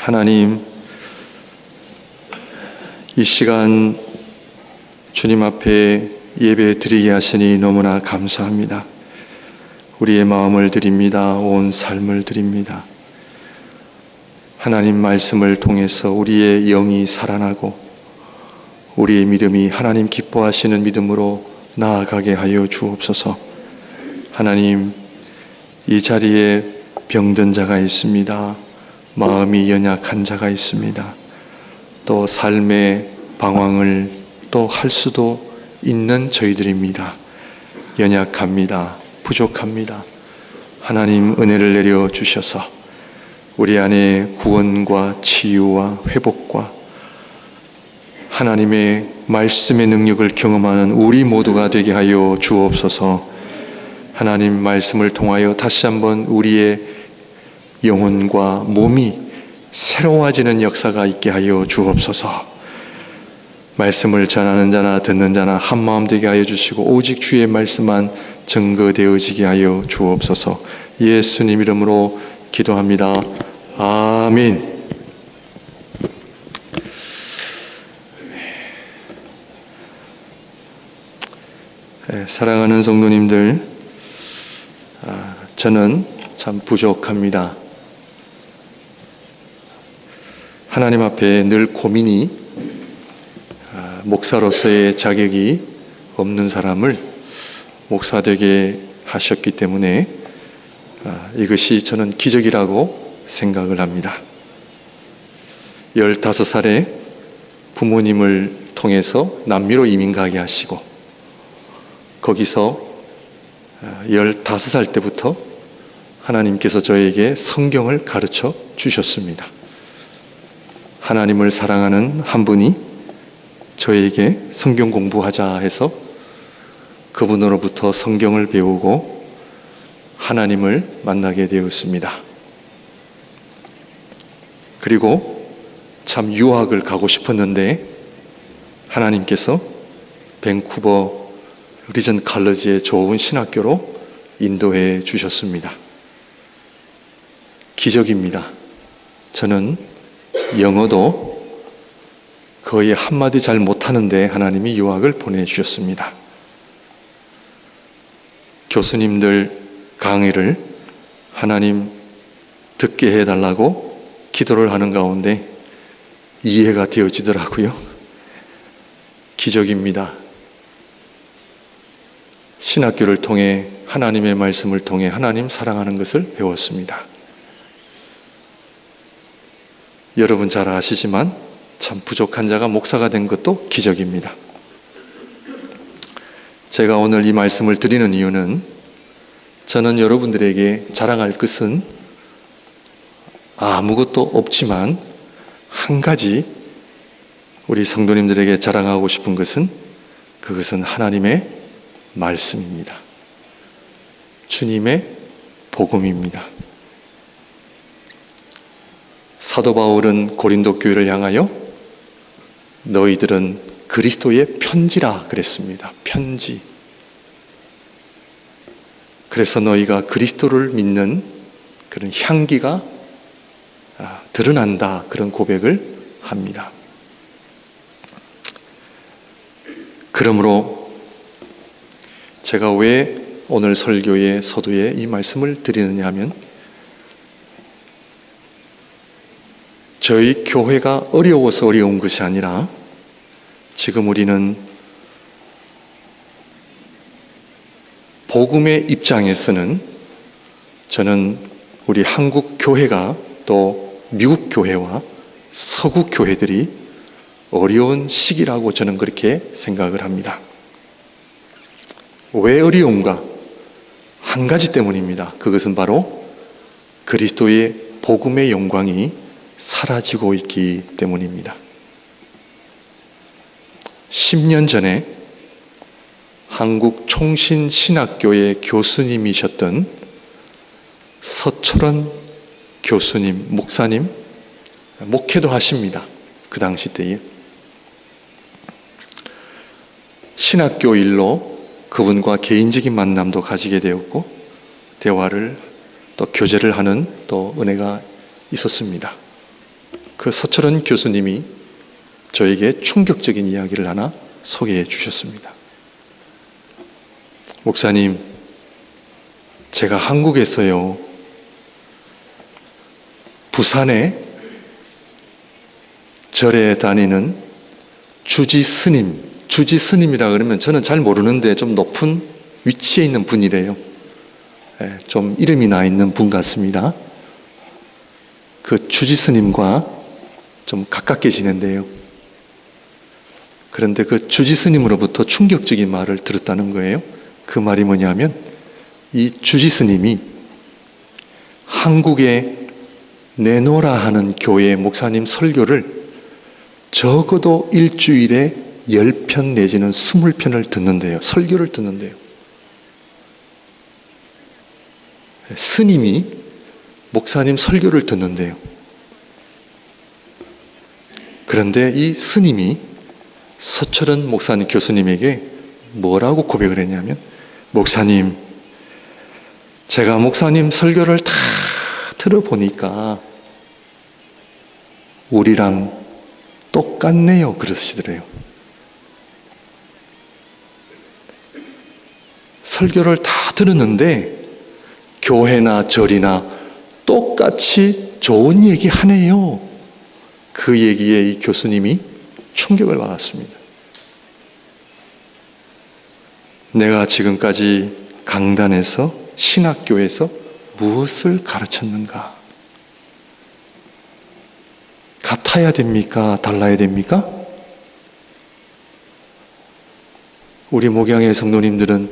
하나님, 이 시간 주님 앞에 예배 드리게 하시니 너무나 감사합니다. 우리의 마음을 드립니다. 온 삶을 드립니다. 하나님 말씀을 통해서 우리의 영이 살아나고 우리의 믿음이 하나님 기뻐하시는 믿음으로 나아가게 하여 주옵소서. 하나님, 이 자리에 병든 자가 있습니다. 마음이 연약한 자가 있습니다. 또 삶의 방황을 또 할 수도 있는 저희들입니다. 연약합니다. 부족합니다. 하나님 은혜를 내려 주셔서 우리 안에 구원과 치유와 회복과 하나님의 말씀의 능력을 경험하는 우리 모두가 되게 하여 주옵소서. 하나님 말씀을 통하여 다시 한번 우리의 영혼과 몸이 새로워지는 역사가 있게 하여 주옵소서. 말씀을 전하는 자나 듣는 자나 한마음 되게 하여 주시고 오직 주의 말씀만 증거되어지게 하여 주옵소서. 예수님 이름으로 기도합니다. 아멘. 사랑하는 성도님들, 저는 참 부족합니다. 하나님 앞에 늘 고민이 목사로서의 자격이 없는 사람을 목사 되게 하셨기 때문에 이것이 저는 기적이라고 생각을 합니다. 15살에 부모님을 통해서 남미로 이민 가게 하시고 거기서 15살 때부터 하나님께서 저에게 성경을 가르쳐 주셨습니다. 하나님을 사랑하는 한 분이 저에게 성경 공부하자 해서 그분으로부터 성경을 배우고 하나님을 만나게 되었습니다. 그리고 참 유학을 가고 싶었는데 하나님께서 밴쿠버 리전 칼러지의 좋은 신학교로 인도해 주셨습니다. 기적입니다. 저는 영어도 거의 한마디 잘 못하는데 하나님이 유학을 보내주셨습니다. 교수님들 강의를 하나님 듣게 해달라고 기도를 하는 가운데 이해가 되어지더라고요. 기적입니다. 신학교를 통해 하나님의 말씀을 통해 하나님 사랑하는 것을 배웠습니다. 여러분 잘 아시지만 참 부족한 자가 목사가 된 것도 기적입니다. 제가 오늘 이 말씀을 드리는 이유는 저는 여러분들에게 자랑할 것은 아무것도 없지만 한 가지 우리 성도님들에게 자랑하고 싶은 것은 그것은 하나님의 말씀입니다. 주님의 복음입니다. 사도 바울은 고린도 교회를 향하여 너희들은 그리스도의 편지라 그랬습니다. 편지. 그래서 너희가 그리스도를 믿는 그런 향기가 드러난다. 그런 고백을 합니다. 그러므로 제가 왜 오늘 설교의 서두에 이 말씀을 드리느냐 하면 저희 교회가 어려워서 어려운 것이 아니라 지금 우리는 복음의 입장에서는 저는 우리 한국 교회가 또 미국 교회와 서구 교회들이 어려운 시기라고 저는 그렇게 생각을 합니다. 왜 어려운가? 한 가지 때문입니다. 그것은 바로 그리스도의 복음의 영광이 사라지고 있기 때문입니다. 10년 전에 한국 총신신학교의 교수님이셨던 서철원 교수님, 목사님, 목회도 하십니다. 그 당시 때에. 신학교 일로 그분과 개인적인 만남도 가지게 되었고 대화를 또 교제를 하는 또 은혜가 있었습니다. 그 서철원 교수님이 저에게 충격적인 이야기를 하나 소개해 주셨습니다. 목사님, 제가 한국에서요, 부산에 절에 다니는 주지 스님이라 그러면 저는 잘 모르는데 좀 높은 위치에 있는 분이래요. 좀 이름이 나 있는 분 같습니다. 그 주지 스님과 좀 가깝게 지낸대요. 그런데 그 주지 스님으로부터 충격적인 말을 들었다는 거예요. 그 말이 뭐냐면, 이 주지 스님이 한국에 내노라 하는 교회 목사님 설교를 적어도 일주일에 10편 내지는 20편을 듣는데요. 설교를 듣는데요. 스님이 목사님 설교를 듣는데요. 그런데 이 스님이 서철원 목사님 교수님에게 뭐라고 고백을 했냐면, 목사님, 제가 목사님 설교를 다 들어보니까 우리랑 똑같네요. 그러시더래요. 설교를 다 들었는데 교회나 절이나 똑같이 좋은 얘기 하네요. 그 얘기에 이 교수님이 충격을 받았습니다. 내가 지금까지 강단에서 신학교에서 무엇을 가르쳤는가? 같아야 됩니까? 달라야 됩니까? 우리 목양의 성도님들은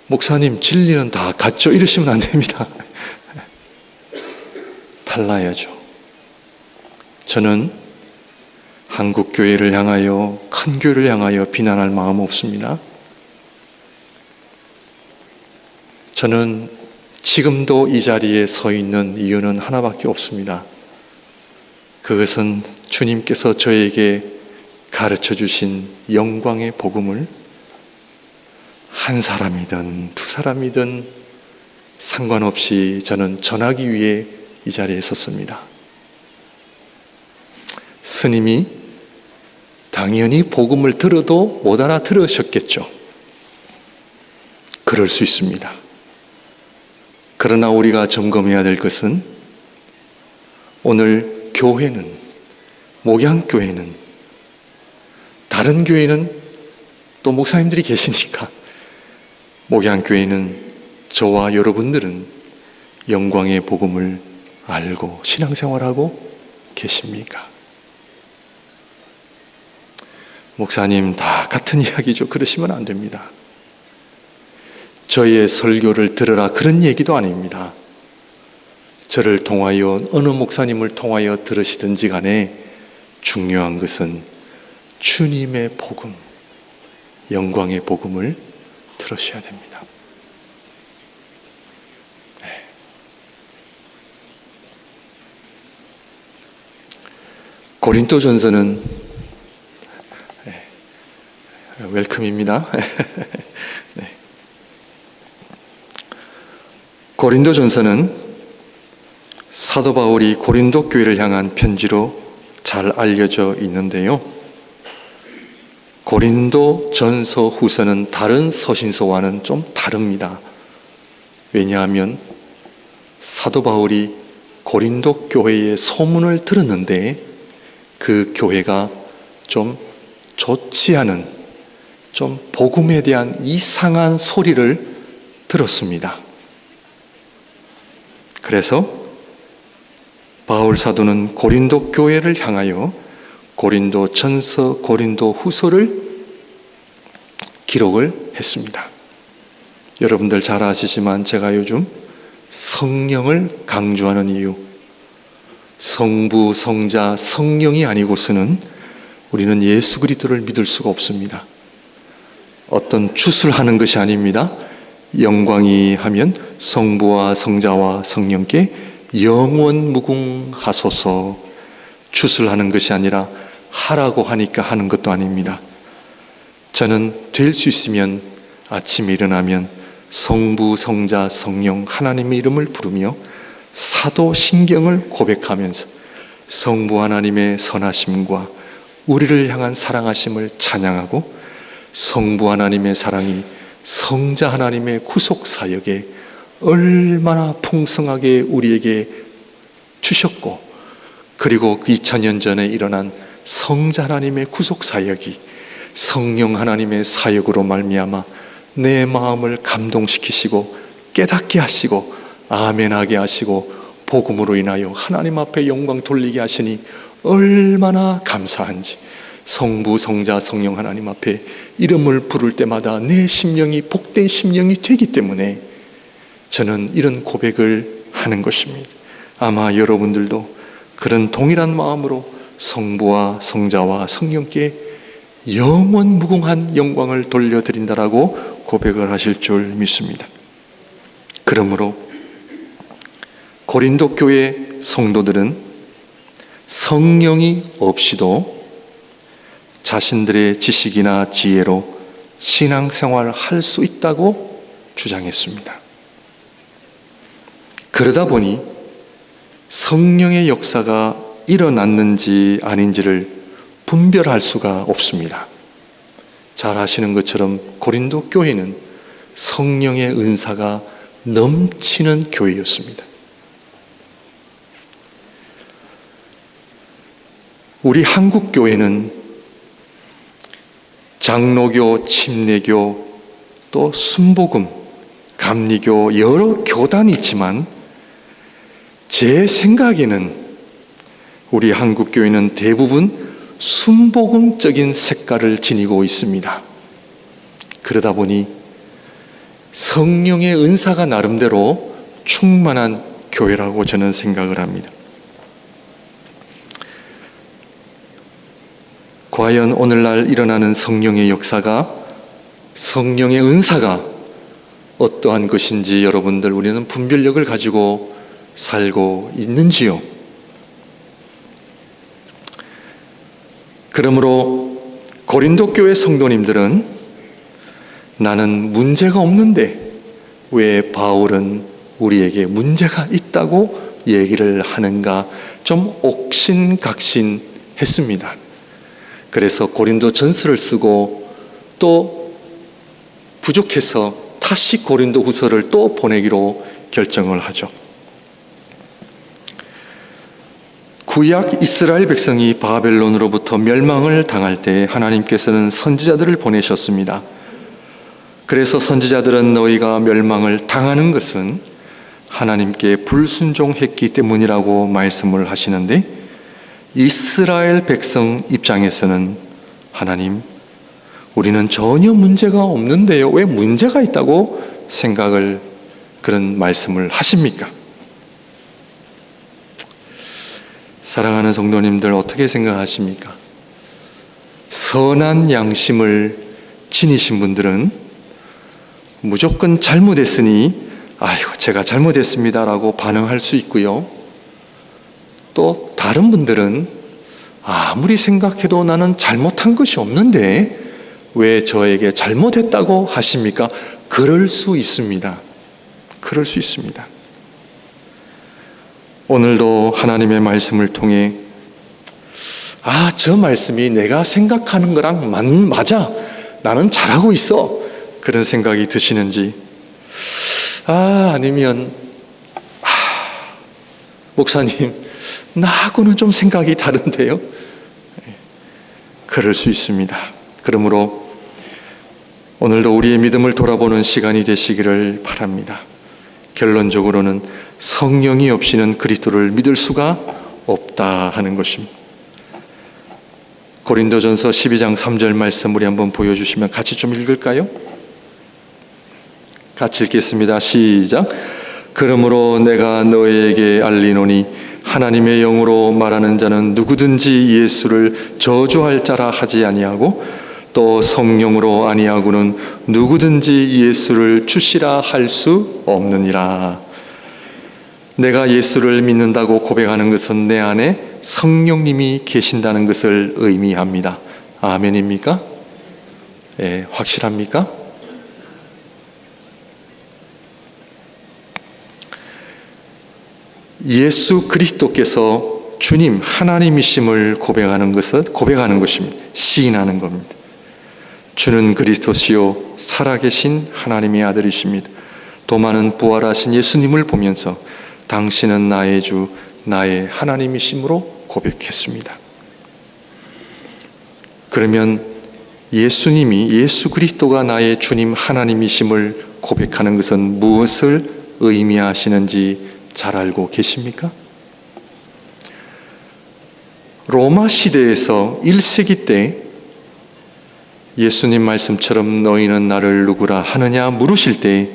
목사님 진리는 다 같죠? 이러시면 안 됩니다. 달라야죠. 저는 한국 교회를 향하여, 큰 교회를 향하여 비난할 마음 없습니다. 저는 지금도 이 자리에 서 있는 이유는 하나밖에 없습니다. 그것은 주님께서 저에게 가르쳐 주신 영광의 복음을 한 사람이든 두 사람이든 상관없이 저는 전하기 위해 이 자리에 섰습니다. 스님이 당연히 복음을 들어도 못 알아들으셨겠죠. 그럴 수 있습니다. 그러나 우리가 점검해야 될 것은, 오늘 교회는, 목양교회는, 다른 교회는 또 목사님들이 계시니까, 목양교회는 저와 여러분들은 영광의 복음을 알고 신앙생활하고 계십니까? 목사님 다 같은 이야기죠. 그러시면 안 됩니다. 저의 설교를 들으라 그런 얘기도 아닙니다. 저를 통하여 어느 목사님을 통하여 들으시든지 간에 중요한 것은 주님의 복음, 영광의 복음을 들으셔야 됩니다. 네. 고린도전서는 웰컴입니다. 네. 고린도전서는 사도 바울이 고린도 교회를 향한 편지로 잘 알려져 있는데요. 고린도 전서 후서는 다른 서신서와는 좀 다릅니다. 왜냐하면 사도 바울이 고린도 교회의 소문을 들었는데 그 교회가 좀 좋지 않은, 좀 복음에 대한 이상한 소리를 들었습니다. 그래서 바울 사도는 고린도 교회를 향하여 고린도 전서, 고린도 후서를 기록을 했습니다. 여러분들 잘 아시지만 제가 요즘 성령을 강조하는 이유, 성부, 성자, 성령이 아니고서는 우리는 예수 그리스도를 믿을 수가 없습니다. 어떤 추술하는 것이 아닙니다. 영광이 하면 성부와 성자와 성령께 영원 무궁하소서, 추술하는 것이 아니라 하라고 하니까 하는 것도 아닙니다. 저는 될 수 있으면 아침에 일어나면 성부, 성자, 성령 하나님의 이름을 부르며 사도신경을 고백하면서 성부 하나님의 선하심과 우리를 향한 사랑하심을 찬양하고 성부 하나님의 사랑이 성자 하나님의 구속 사역에 얼마나 풍성하게 우리에게 주셨고, 그리고 그 2000년 전에 일어난 성자 하나님의 구속 사역이 성령 하나님의 사역으로 말미암아 내 마음을 감동시키시고 깨닫게 하시고 아멘하게 하시고 복음으로 인하여 하나님 앞에 영광 돌리게 하시니 얼마나 감사한지, 성부 성자 성령 하나님 앞에 이름을 부를 때마다 내 심령이 복된 심령이 되기 때문에 저는 이런 고백을 하는 것입니다. 아마 여러분들도 그런 동일한 마음으로 성부와 성자와 성령께 영원 무궁한 영광을 돌려드린다라고 고백을 하실 줄 믿습니다. 그러므로 고린도 교회 성도들은 성령이 없이도 자신들의 지식이나 지혜로 신앙생활을 할 수 있다고 주장했습니다. 그러다 보니 성령의 역사가 일어났는지 아닌지를 분별할 수가 없습니다. 잘 아시는 것처럼 고린도 교회는 성령의 은사가 넘치는 교회였습니다. 우리 한국 교회는 장로교, 침례교, 또 순복음, 감리교 여러 교단이 있지만 제 생각에는 우리 한국 교회는 대부분 순복음적인 색깔을 지니고 있습니다. 그러다 보니 성령의 은사가 나름대로 충만한 교회라고 저는 생각을 합니다. 과연 오늘날 일어나는 성령의 역사가, 성령의 은사가 어떠한 것인지 여러분들 우리는 분별력을 가지고 살고 있는지요? 그러므로 고린도 교회 성도님들은 나는 문제가 없는데 왜 바울은 우리에게 문제가 있다고 얘기를 하는가 좀 옥신각신했습니다. 그래서 고린도 전서를 쓰고 또 부족해서 다시 고린도 후서를 또 보내기로 결정을 하죠. 구약 이스라엘 백성이 바벨론으로부터 멸망을 당할 때 하나님께서는 선지자들을 보내셨습니다. 그래서 선지자들은 너희가 멸망을 당하는 것은 하나님께 불순종했기 때문이라고 말씀을 하시는데, 이스라엘 백성 입장에서는 하나님, 우리는 전혀 문제가 없는데요, 왜 문제가 있다고 생각을, 그런 말씀을 하십니까? 사랑하는 성도님들, 어떻게 생각하십니까? 선한 양심을 지니신 분들은 무조건 잘못했으니 아이고 제가 잘못했습니다라고 반응할 수 있고요, 또 다른 분들은 아무리 생각해도 나는 잘못한 것이 없는데 왜 저에게 잘못했다고 하십니까? 그럴 수 있습니다. 그럴 수 있습니다. 오늘도 하나님의 말씀을 통해 저 말씀이 내가 생각하는 거랑 맞아, 나는 잘하고 있어, 그런 생각이 드시는지, 아니면 목사님 나하고는 좀 생각이 다른데요, 그럴 수 있습니다. 그러므로 오늘도 우리의 믿음을 돌아보는 시간이 되시기를 바랍니다. 결론적으로는 성령이 없이는 그리스도를 믿을 수가 없다 하는 것입니다. 고린도전서 12장 3절 말씀 우리 한번 보여주시면 같이 좀 읽을까요? 같이 읽겠습니다. 시작. 그러므로 내가 너희에게 알리노니 하나님의 영으로 말하는 자는 누구든지 예수를 저주할 자라 하지 아니하고 또 성령으로 아니하고는 누구든지 예수를 주시라 할 수 없느니라. 내가 예수를 믿는다고 고백하는 것은 내 안에 성령님이 계신다는 것을 의미합니다. 아멘입니까? 예, 확실합니까? 예수 그리스도께서 주님 하나님이심을 고백하는 것입니다. 시인하는 겁니다. 주는 그리스도시요 살아계신 하나님의 아들이십니다. 도마는 부활하신 예수님을 보면서 당신은 나의 주, 나의 하나님이심으로 고백했습니다. 그러면 예수 그리스도가 나의 주님 하나님이심을 고백하는 것은 무엇을 의미하시는지 잘 알고 계십니까? 로마 시대에서 1세기 때 예수님 말씀처럼 너희는 나를 누구라 하느냐 물으실 때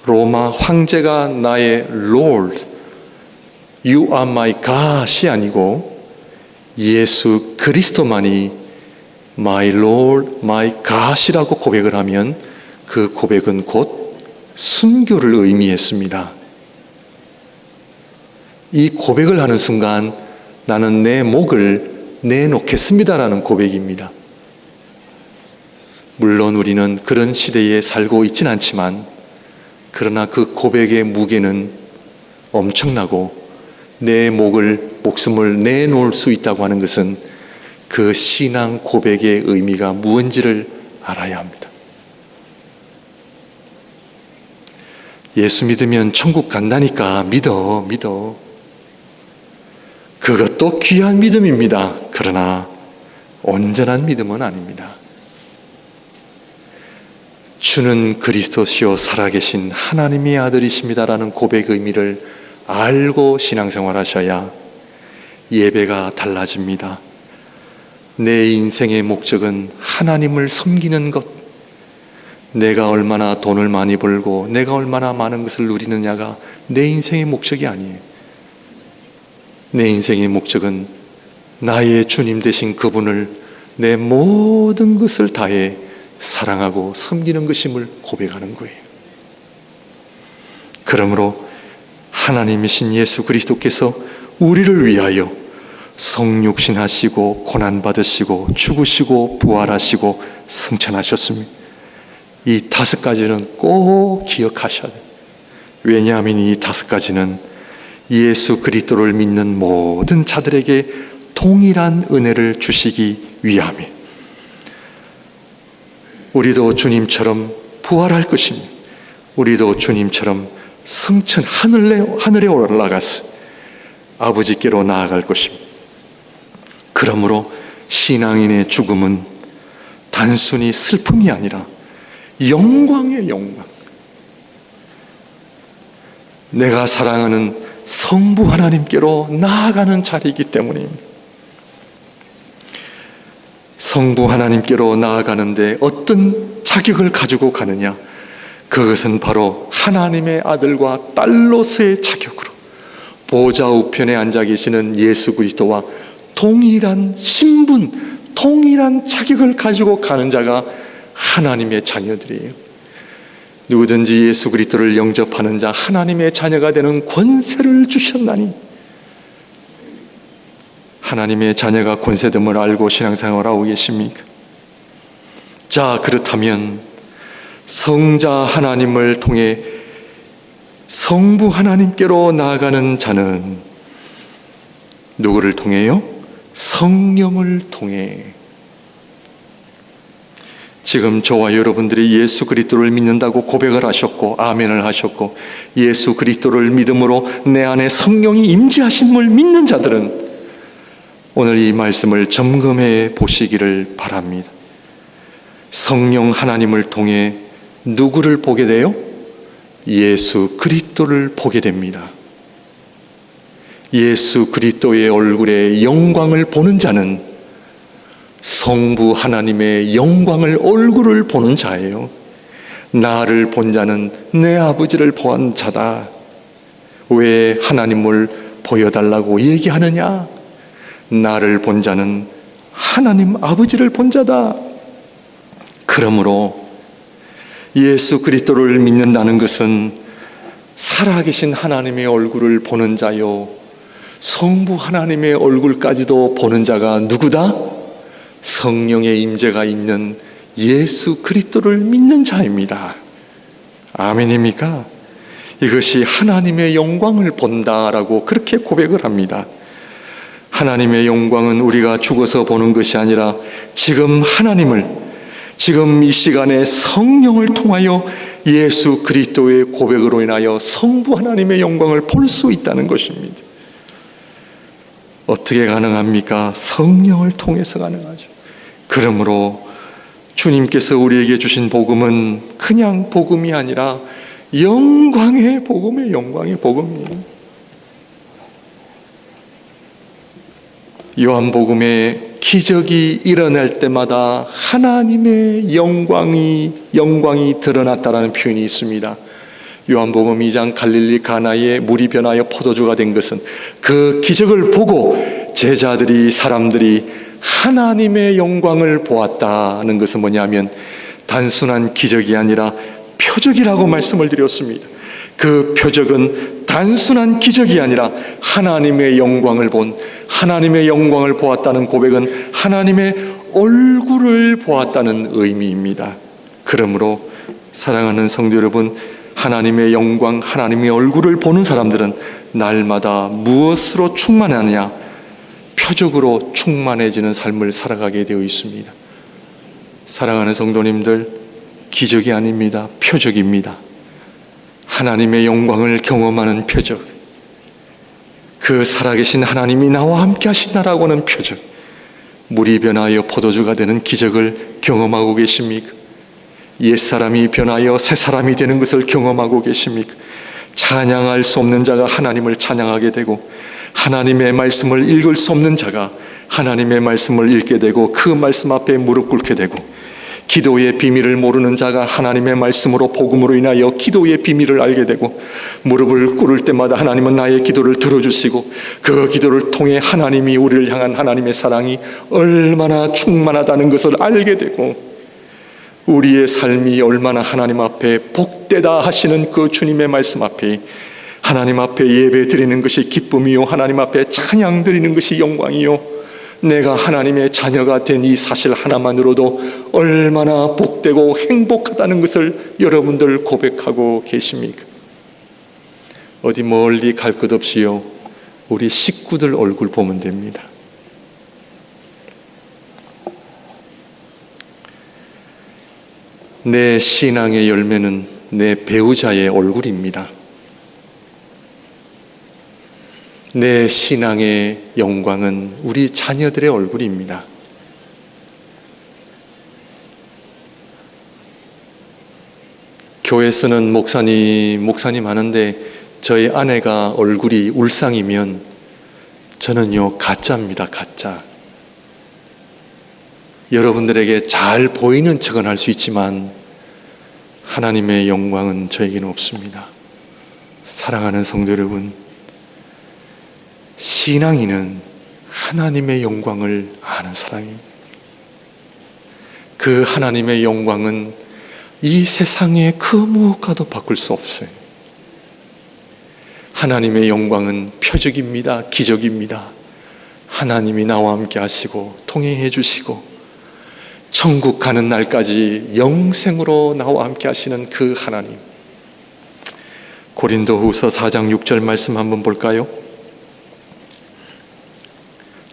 로마 황제가 나의 Lord, You are my God이 아니고 예수 그리스도만이 My Lord, my God이라고 고백을 하면 그 고백은 곧 순교를 의미했습니다. 이 고백을 하는 순간 나는 내 목을 내놓겠습니다라는 고백입니다. 물론 우리는 그런 시대에 살고 있진 않지만 그러나 그 고백의 무게는 엄청나고 내 목숨을 내놓을 수 있다고 하는 것은 그 신앙 고백의 의미가 무엇인지를 알아야 합니다. 예수 믿으면 천국 간다니까 믿어. 그것도 귀한 믿음입니다. 그러나 온전한 믿음은 아닙니다. 주는 그리스도시요 살아계신 하나님의 아들이십니다라는 고백의 의미를 알고 신앙생활 하셔야 예배가 달라집니다. 내 인생의 목적은 하나님을 섬기는 것, 내가 얼마나 돈을 많이 벌고 내가 얼마나 많은 것을 누리느냐가 내 인생의 목적이 아니에요. 내 인생의 목적은 나의 주님 되신 그분을 내 모든 것을 다해 사랑하고 섬기는 것임을 고백하는 거예요. 그러므로 하나님이신 예수 그리스도께서 우리를 위하여 성육신하시고 고난받으시고 죽으시고 부활하시고 승천하셨습니다. 이 5가지는 꼭 기억하셔야 돼요. 왜냐하면 이 5가지는 예수 그리스도를 믿는 모든 자들에게 동일한 은혜를 주시기 위함이에요. 우리도 주님처럼 부활할 것입니다. 우리도 주님처럼 승천 하늘에 올라가서 아버지께로 나아갈 것입니다. 그러므로 신앙인의 죽음은 단순히 슬픔이 아니라 영광의 영광. 내가 사랑하는 성부 하나님께로 나아가는 자리이기 때문입니다. 성부 하나님께로 나아가는데 어떤 자격을 가지고 가느냐? 그것은 바로 하나님의 아들과 딸로서의 자격으로 보좌 우편에 앉아 계시는 예수 그리스도와 동일한 신분, 동일한 자격을 가지고 가는 자가 하나님의 자녀들이에요. 누구든지 예수 그리스도를 영접하는 자 하나님의 자녀가 되는 권세를 주셨나니, 하나님의 자녀가 권세됨을 알고 신앙생활하고 계십니까? 자, 그렇다면 성자 하나님을 통해 성부 하나님께로 나아가는 자는 누구를 통해요? 성령을 통해. 지금 저와 여러분들이 예수 그리스도를 믿는다고 고백을 하셨고 아멘을 하셨고 예수 그리스도를 믿음으로 내 안에 성령이 임재하심을 믿는 자들은 오늘 이 말씀을 점검해 보시기를 바랍니다. 성령 하나님을 통해 누구를 보게 돼요? 예수 그리스도를 보게 됩니다. 예수 그리스도의 얼굴에 영광을 보는 자는 성부 하나님의 영광을 얼굴을 보는 자예요. 나를 본 자는 내 아버지를 본 자다. 왜 하나님을 보여달라고 얘기하느냐? 나를 본 자는 하나님 아버지를 본 자다. 그러므로 예수 그리스도를 믿는다는 것은 살아계신 하나님의 얼굴을 보는 자요, 성부 하나님의 얼굴까지도 보는 자가 누구다? 성령의 임재가 있는 예수 그리스도를 믿는 자입니다. 아멘입니까? 이것이 하나님의 영광을 본다라고 그렇게 고백을 합니다. 하나님의 영광은 우리가 죽어서 보는 것이 아니라 지금 하나님을, 지금 이 시간에 성령을 통하여 예수 그리스도의 고백으로 인하여 성부 하나님의 영광을 볼 수 있다는 것입니다. 어떻게 가능합니까? 성령을 통해서 가능하죠. 그러므로 주님께서 우리에게 주신 복음은 그냥 복음이 아니라 영광의 복음의 영광의 복음이에요. 요한복음에 기적이 일어날 때마다 하나님의 영광이 드러났다는 표현이 있습니다. 요한복음 2장 갈릴리 가나에 물이 변하여 포도주가 된 것은 그 기적을 보고 제자들이, 사람들이 하나님의 영광을 보았다는 것은 뭐냐면 단순한 기적이 아니라 표적이라고 말씀을 드렸습니다. 그 표적은 단순한 기적이 아니라 하나님의 영광을 보았다는 고백은 하나님의 얼굴을 보았다는 의미입니다. 그러므로 사랑하는 성도 여러분, 하나님의 영광, 하나님의 얼굴을 보는 사람들은 날마다 무엇으로 충만하느냐? 표적으로 충만해지는 삶을 살아가게 되어 있습니다. 사랑하는 성도님들, 기적이 아닙니다. 표적입니다. 하나님의 영광을 경험하는 표적, 그 살아계신 하나님이 나와 함께 하신다라고 하는 표적, 물이 변하여 포도주가 되는 기적을 경험하고 계십니까? 옛사람이 변하여 새사람이 되는 것을 경험하고 계십니까? 찬양할 수 없는 자가 하나님을 찬양하게 되고, 하나님의 말씀을 읽을 수 없는 자가 하나님의 말씀을 읽게 되고, 그 말씀 앞에 무릎 꿇게 되고, 기도의 비밀을 모르는 자가 하나님의 말씀으로, 복음으로 인하여 기도의 비밀을 알게 되고, 무릎을 꿇을 때마다 하나님은 나의 기도를 들어주시고, 그 기도를 통해 하나님이 우리를 향한 하나님의 사랑이 얼마나 충만하다는 것을 알게 되고, 우리의 삶이 얼마나 하나님 앞에 복되다 하시는 그 주님의 말씀 앞에, 하나님 앞에 예배 드리는 것이 기쁨이요, 하나님 앞에 찬양 드리는 것이 영광이요, 내가 하나님의 자녀가 된 이 사실 하나만으로도 얼마나 복되고 행복하다는 것을 여러분들 고백하고 계십니까? 어디 멀리 갈 것 없이요, 우리 식구들 얼굴 보면 됩니다. 내 신앙의 열매는 내 배우자의 얼굴입니다. 내 신앙의 영광은 우리 자녀들의 얼굴입니다. 교회에서는 목사님 하는데 저희 아내가 얼굴이 울상이면 저는요, 가짜입니다. 가짜. 여러분들에게 잘 보이는 척은 할 수 있지만 하나님의 영광은 저에게는 없습니다. 사랑하는 성도 여러분, 신앙인은 하나님의 영광을 아는 사람입니다. 그 하나님의 영광은 이 세상의 그 무엇과도 바꿀 수 없어요. 하나님의 영광은 표적입니다. 기적입니다. 하나님이 나와 함께 하시고 동행해 주시고 천국 가는 날까지 영생으로 나와 함께 하시는 그 하나님. 고린도후서 4장 6절 말씀 한번 볼까요?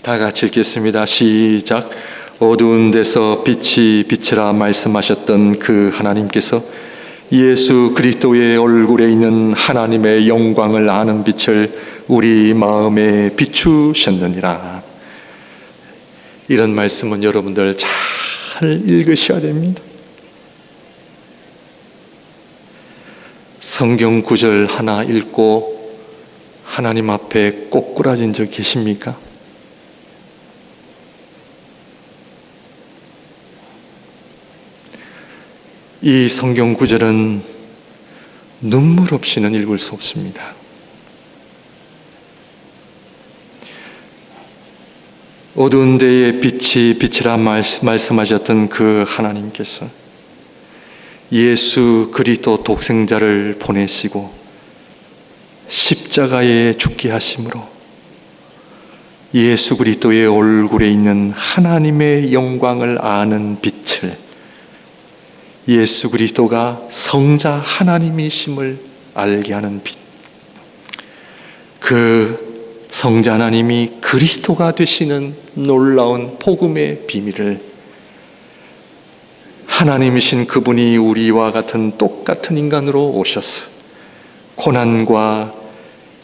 다 같이 읽겠습니다. 시작. 어두운 데서 빛이 비치라 말씀하셨던 그 하나님께서 예수 그리스도의 얼굴에 있는 하나님의 영광을 아는 빛을 우리 마음에 비추셨느니라. 이런 말씀은 여러분들 잘 읽으셔야 됩니다. 성경 구절 하나 읽고 하나님 앞에 꼬꾸라진 적 계십니까? 이 성경 구절은 눈물 없이는 읽을 수 없습니다. 어두운 데에 빛이 비치라 말씀하셨던 그 하나님께서 예수 그리스도 독생자를 보내시고 십자가에 죽게 하심으로 예수 그리스도의 얼굴에 있는 하나님의 영광을 아는 빛을, 예수 그리스도가 성자 하나님이심을 알게 하는 빛, 그 성자 하나님이 그리스도가 되시는 놀라운 복음의 비밀을, 하나님이신 그분이 우리와 같은 똑같은 인간으로 오셔서 고난과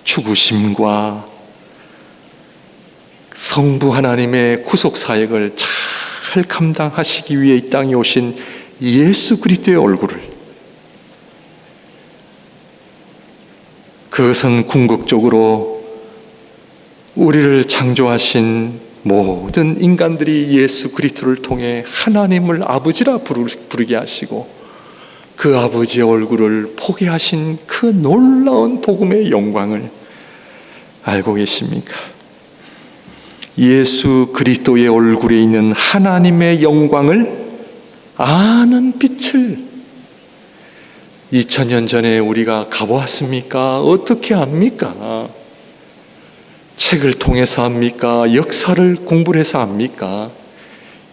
죽으심과 성부 하나님의 구속 사역을 잘 감당하시기 위해 이 땅에 오신 예수 그리스도의 얼굴을, 그것은 궁극적으로 우리를 창조하신 모든 인간들이 예수 그리스도를 통해 하나님을 아버지라 부르게 하시고 그 아버지의 얼굴을 보게 하신 그 놀라운 복음의 영광을 알고 계십니까? 예수 그리스도의 얼굴에 있는 하나님의 영광을 아는 빛을 2000년 전에 우리가 가보았습니까? 어떻게 압니까? 책을 통해서 압니까? 역사를 공부를 해서 압니까?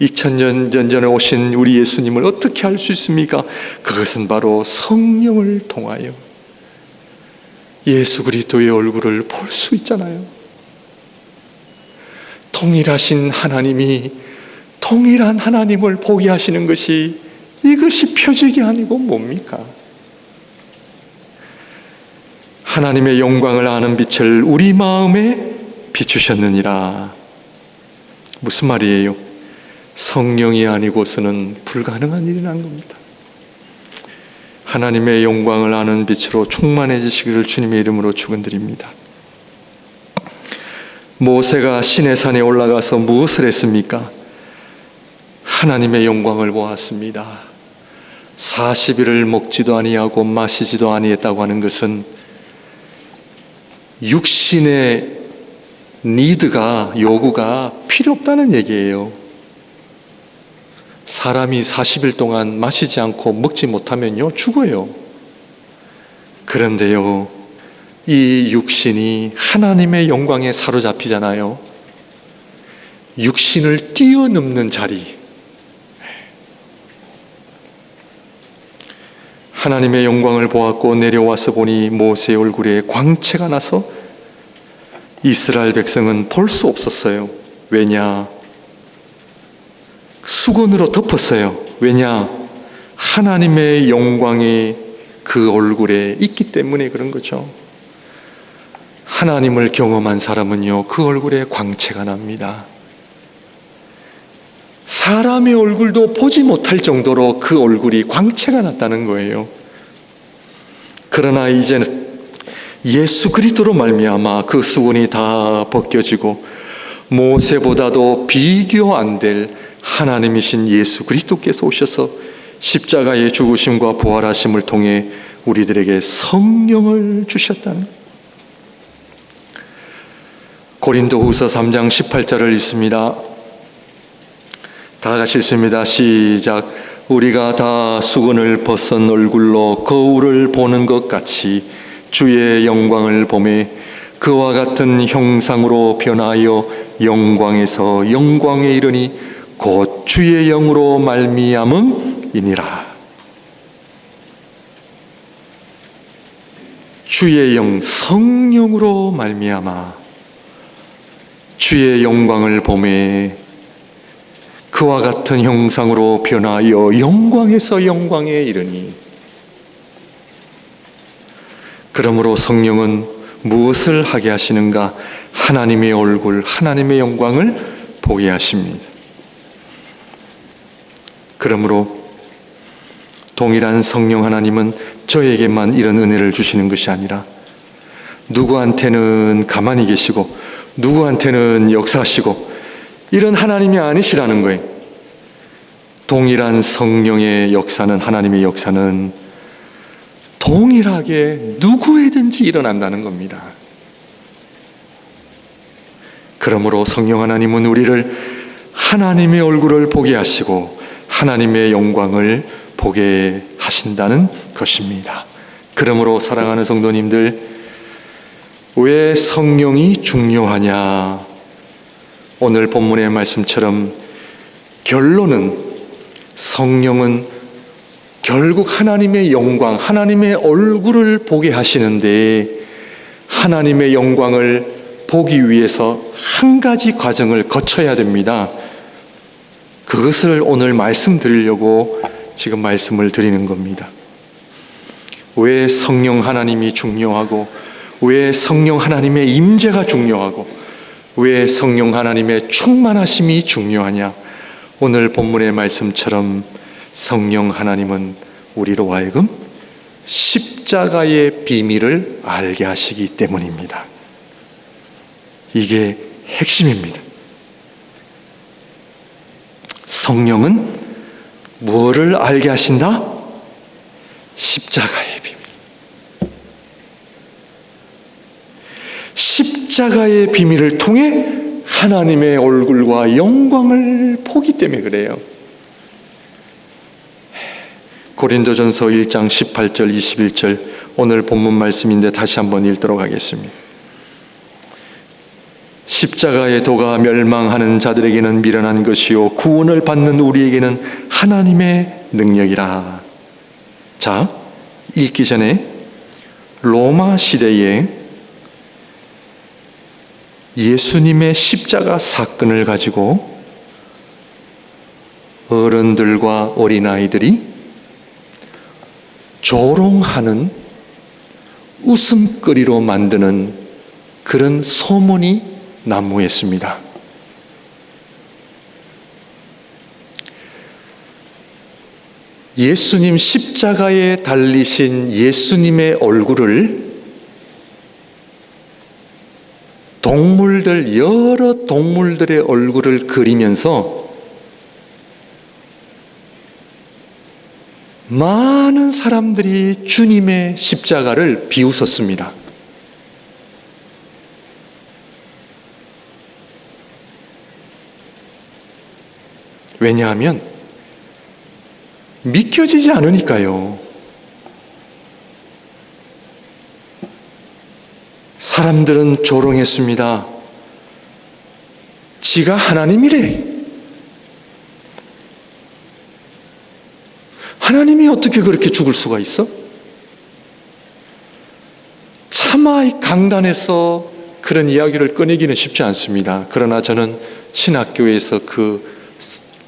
2000년 전에 오신 우리 예수님을 어떻게 알 수 있습니까? 그것은 바로 성령을 통하여 예수 그리스도의 얼굴을 볼 수 있잖아요. 동일하신 하나님이 동일한 하나님을 보게 하시는 것이, 이것이 표적이 아니고 뭡니까? 하나님의 영광을 아는 빛을 우리 마음에 비추셨느니라. 무슨 말이에요? 성령이 아니고서는 불가능한 일이란 겁니다. 하나님의 영광을 아는 빛으로 충만해지시기를 주님의 이름으로 축원드립니다. 모세가 시내산에 올라가서 무엇을 했습니까? 하나님의 영광을 보았습니다. 40일을 먹지도 아니하고 마시지도 아니했다고 하는 것은 육신의 요구가 필요 없다는 얘기예요. 사람이 40일 동안 마시지 않고 먹지 못하면요, 죽어요. 그런데요, 이 육신이 하나님의 영광에 사로잡히잖아요. 육신을 뛰어넘는 자리, 하나님의 영광을 보았고 내려와서 보니 모세의 얼굴에 광채가 나서 이스라엘 백성은 볼 수 없었어요. 왜냐? 수건으로 덮었어요. 왜냐? 하나님의 영광이 그 얼굴에 있기 때문에 그런 거죠. 하나님을 경험한 사람은요, 그 얼굴에 광채가 납니다. 사람의 얼굴도 보지 못할 정도로 그 얼굴이 광채가 났다는 거예요. 그러나 이제는 예수 그리스도로 말미암아 그 수건이 다 벗겨지고 모세보다도 비교 안 될 하나님이신 예수 그리스도께서 오셔서 십자가의 죽으심과 부활하심을 통해 우리들에게 성령을 주셨다는, 고린도후서 3장 18절을 읽습니다. 다 같이 읽습니다. 시작. 우리가 다 수건을 벗은 얼굴로 거울을 보는 것 같이 주의 영광을 보매 그와 같은 형상으로 변하여 영광에서 영광에 이르니 곧 주의 영으로 말미암음이니라. 주의 영, 성령으로 말미암아 주의 영광을 보매 그와 같은 형상으로 변하여 영광에서 영광에 이르니. 그러므로 성령은 무엇을 하게 하시는가? 하나님의 얼굴, 하나님의 영광을 보게 하십니다. 그러므로 동일한 성령 하나님은 저에게만 이런 은혜를 주시는 것이 아니라 누구한테는 가만히 계시고 누구한테는 역사하시고 이런 하나님이 아니시라는 거예요. 동일한 성령의 역사는, 하나님의 역사는 동일하게 누구에든지 일어난다는 겁니다. 그러므로 성령 하나님은 우리를 하나님의 얼굴을 보게 하시고 하나님의 영광을 보게 하신다는 것입니다. 그러므로 사랑하는 성도님들, 왜 성령이 중요하냐? 오늘 본문의 말씀처럼 결론은 성령은 결국 하나님의 영광, 하나님의 얼굴을 보게 하시는데 하나님의 영광을 보기 위해서 한 가지 과정을 거쳐야 됩니다. 그것을 오늘 말씀드리려고 지금 말씀을 드리는 겁니다. 왜 성령 하나님이 중요하고, 왜 성령 하나님의 임재가 중요하고, 왜 성령 하나님의 충만하심이 중요하냐? 오늘 본문의 말씀처럼 성령 하나님은 우리로 하여금 십자가의 비밀을 알게 하시기 때문입니다. 이게 핵심입니다. 성령은 무엇을 알게 하신다? 십자가의 비밀. 십자가의 비밀을 통해 하나님의 얼굴과 영광을 보기 때문에 그래요. 고린도전서 1장 18절 21절 오늘 본문 말씀인데 다시 한번 읽도록 하겠습니다. 십자가의 도가 멸망하는 자들에게는 미련한 것이요 구원을 받는 우리에게는 하나님의 능력이라. 자, 읽기 전에 로마 시대에 예수님의 십자가 사건을 가지고 어른들과 어린아이들이 조롱하는 웃음거리로 만드는 그런 소문이 난무했습니다. 예수님 십자가에 달리신 예수님의 얼굴을 여러 동물들의 얼굴을 그리면서 많은 사람들이 주님의 십자가를 비웃었습니다. 왜냐하면 믿겨지지 않으니까요. 사람들은 조롱했습니다. 지가 하나님이래. 하나님이 어떻게 그렇게 죽을 수가 있어? 차마 강단에서 그런 이야기를 꺼내기는 쉽지 않습니다. 그러나 저는 신학교에서 그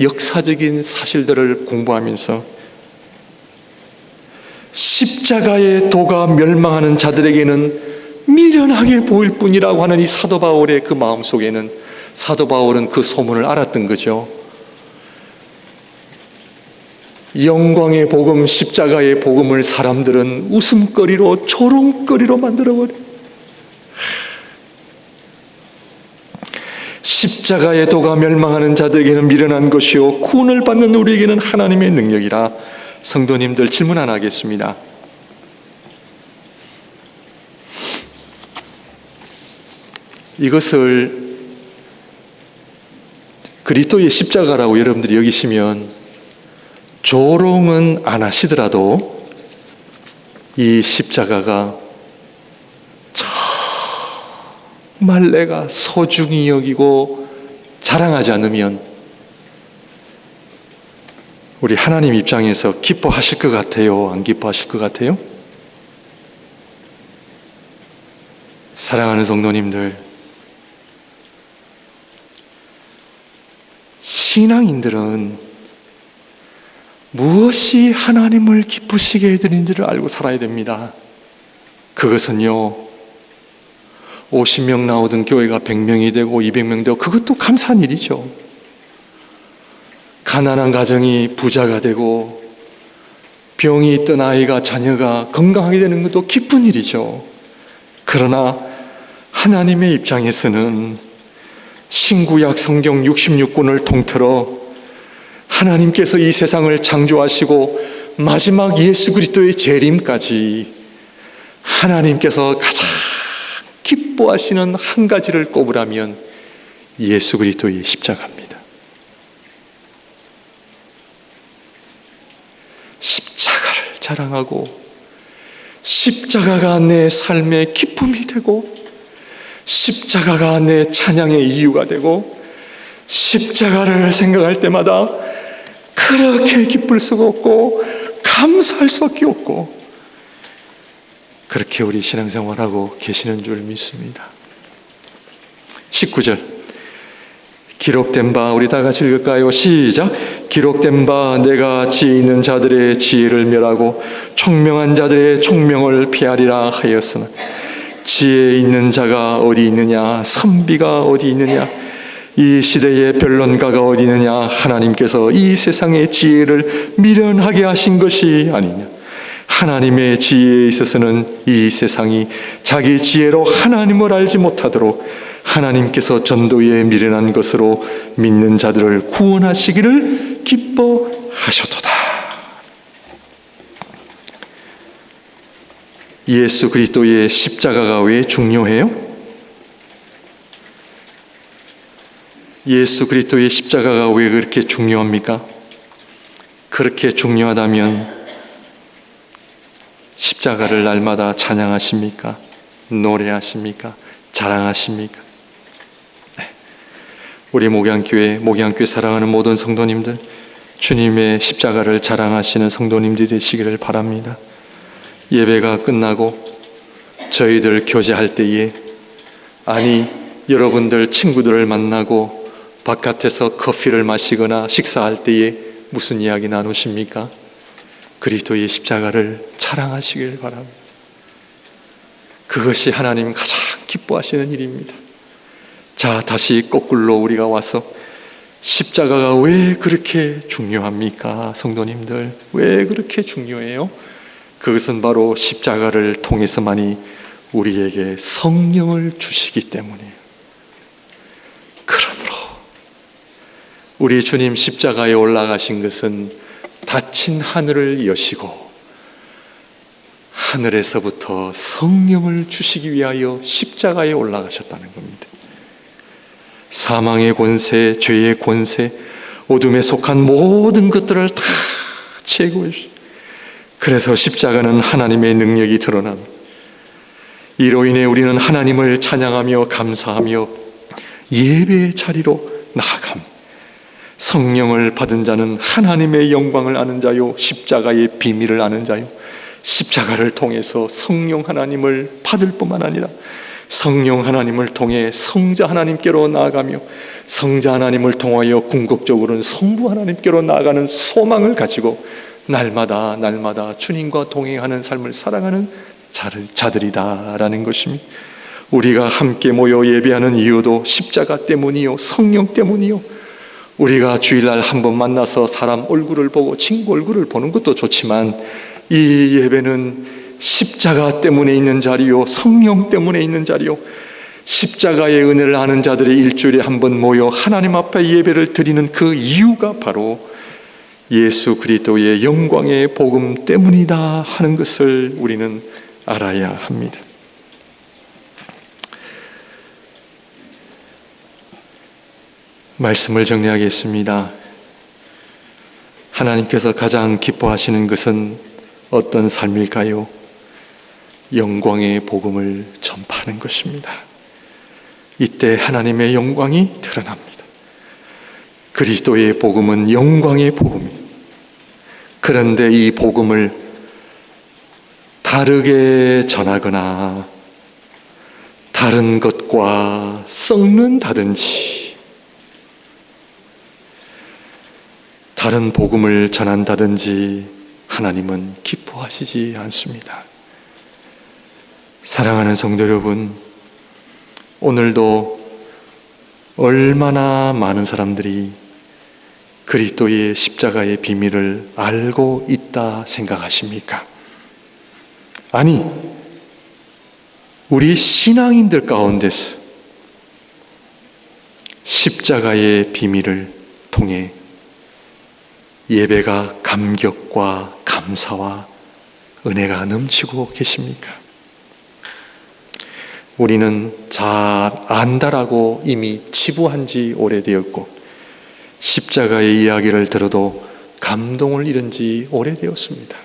역사적인 사실들을 공부하면서 십자가의 도가 멸망하는 자들에게는 미련하게 보일 뿐이라고 하는 이 사도 바울의 그 마음속에는, 사도 바울은 그 소문을 알았던 거죠. 영광의 복음, 십자가의 복음을 사람들은 웃음거리로, 조롱거리로 만들어버려. 십자가의 도가 멸망하는 자들에게는 미련한 것이요 구원을 받는 우리에게는 하나님의 능력이라. 성도님들, 질문 하나 하겠습니다. 이것을 그리스도의 십자가라고 여러분들이 여기시면 조롱은 안 하시더라도 이 십자가가 정말 내가 소중히 여기고 자랑하지 않으면 우리 하나님 입장에서 기뻐하실 것 같아요? 안 기뻐하실 것 같아요? 사랑하는 성도님들, 신앙인들은 무엇이 하나님을 기쁘시게 해드리는지를 알고 살아야 됩니다. 그것은요, 50명 나오던 교회가 100명이 되고 200명 되고 그것도 감사한 일이죠. 가난한 가정이 부자가 되고 병이 있던 아이가, 자녀가 건강하게 되는 것도 기쁜 일이죠. 그러나 하나님의 입장에서는 신구약 성경 66권을 통틀어 하나님께서 이 세상을 창조하시고 마지막 예수 그리스도의 재림까지 하나님께서 가장 기뻐하시는 한 가지를 꼽으라면 예수 그리스도의 십자가입니다. 십자가를 자랑하고 십자가가 내 삶의 기쁨이 되고 십자가가 내 찬양의 이유가 되고 십자가를 생각할 때마다 그렇게 기쁠 수가 없고 감사할 수밖에 없고 그렇게 우리 신앙생활하고 계시는 줄 믿습니다. 19절 기록된 바, 우리 다 같이 읽을까요? 시작. 기록된 바 내가 지혜 있는 자들의 지혜를 멸하고 총명한 자들의 총명을 피하리라 하였으나 지혜 있는 자가 어디 있느냐? 선비가 어디 있느냐? 이 시대의 변론가가 어디 있느냐? 하나님께서 이 세상의 지혜를 미련하게 하신 것이 아니냐? 하나님의 지혜에 있어서는 이 세상이 자기 지혜로 하나님을 알지 못하도록 하나님께서 전도에 미련한 것으로 믿는 자들을 구원하시기를 기뻐하셨도다. 예수 그리스도의 십자가가 왜 중요해요? 예수 그리스도의 십자가가 왜 그렇게 중요합니까? 그렇게 중요하다면 십자가를 날마다 찬양하십니까? 노래하십니까? 자랑하십니까? 네. 우리 목양교회 사랑하는 모든 성도님들, 주님의 십자가를 자랑하시는 성도님들이 되시기를 바랍니다. 예배가 끝나고 저희들 교제할 때에, 아니 여러분들 친구들을 만나고 바깥에서 커피를 마시거나 식사할 때에 무슨 이야기 나누십니까? 그리스도의 십자가를 자랑하시길 바랍니다. 그것이 하나님 가장 기뻐하시는 일입니다. 자, 다시 거꾸로 우리가 와서 십자가가 왜 그렇게 중요합니까? 성도님들, 왜 그렇게 중요해요? 그것은 바로 십자가를 통해서만이 우리에게 성령을 주시기 때문이에요. 그러므로 우리 주님 십자가에 올라가신 것은 닫힌 하늘을 여시고 하늘에서부터 성령을 주시기 위하여 십자가에 올라가셨다는 겁니다. 사망의 권세, 죄의 권세, 어둠에 속한 모든 것들을 다 제거해 주시고, 그래서 십자가는 하나님의 능력이 드러납니다. 이로 인해 우리는 하나님을 찬양하며 감사하며 예배의 자리로 나아감. 성령을 받은 자는 하나님의 영광을 아는 자요, 십자가의 비밀을 아는 자요, 십자가를 통해서 성령 하나님을 받을 뿐만 아니라 성령 하나님을 통해 성자 하나님께로 나아가며 성자 하나님을 통하여 궁극적으로는 성부 하나님께로 나아가는 소망을 가지고 날마다 주님과 동행하는 삶을 살아가는 자들이다라는 것입니다. 우리가 함께 모여 예배하는 이유도 십자가 때문이요, 성령 때문이요. 우리가 주일날 한번 만나서 사람 얼굴을 보고 친구 얼굴을 보는 것도 좋지만 이 예배는 십자가 때문에 있는 자리요, 성령 때문에 있는 자리요, 십자가의 은혜를 아는 자들이 일주일에 한 번 모여 하나님 앞에 예배를 드리는 그 이유가 바로 예수 그리스도의 영광의 복음 때문이다 하는 것을 우리는 알아야 합니다. 말씀을 정리하겠습니다. 하나님께서 가장 기뻐하시는 것은 어떤 삶일까요? 영광의 복음을 전파하는 것입니다. 이때 하나님의 영광이 드러납니다. 그리스도의 복음은 영광의 복음이에요. 그런데 이 복음을 다르게 전하거나 다른 것과 섞는다든지 다른 복음을 전한다든지 하나님은 기뻐하시지 않습니다. 사랑하는 성도 여러분, 오늘도 얼마나 많은 사람들이 그리스도의 십자가의 비밀을 알고 있다 생각하십니까? 아니, 우리 신앙인들 가운데서 십자가의 비밀을 통해 예배가 감격과 감사와 은혜가 넘치고 계십니까? 우리는 잘 안다라고 이미 치부한 지 오래되었고 십자가의 이야기를 들어도 감동을 잃은 지 오래되었습니다.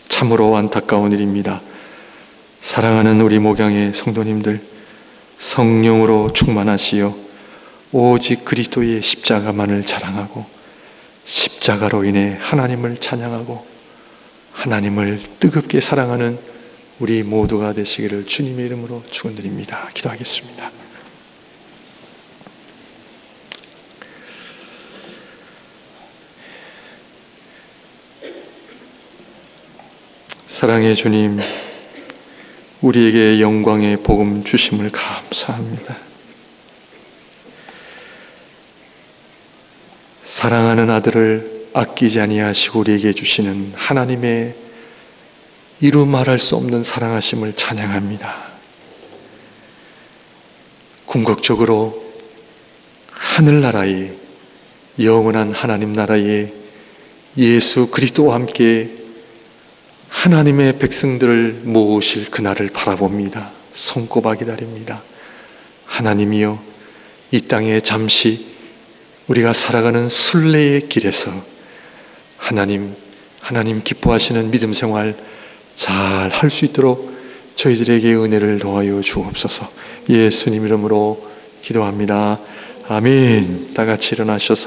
참으로 안타까운 일입니다. 사랑하는 우리 목양의 성도님들, 성령으로 충만하시어 오직 그리스도의 십자가만을 자랑하고 십자가로 인해 하나님을 찬양하고 하나님을 뜨겁게 사랑하는 우리 모두가 되시기를 주님의 이름으로 축원드립니다. 기도하겠습니다. 사랑의 주님, 우리에게 영광의 복음 주심을 감사합니다. 사랑하는 아들을 아끼지 아니하시고 우리에게 주시는 하나님의 이루 말할 수 없는 사랑하심을 찬양합니다. 궁극적으로 하늘나라에, 영원한 하나님 나라에 예수 그리스도와 함께 하나님의 백성들을 모으실 그날을 바라봅니다. 손꼽아 기다립니다. 하나님이여, 이 땅에 잠시 우리가 살아가는 순례의 길에서 하나님 기뻐하시는 믿음 생활 잘 할 수 있도록 저희들에게 은혜를 더하여 주옵소서. 예수님 이름으로 기도합니다. 아멘. 다 같이 일어나셔서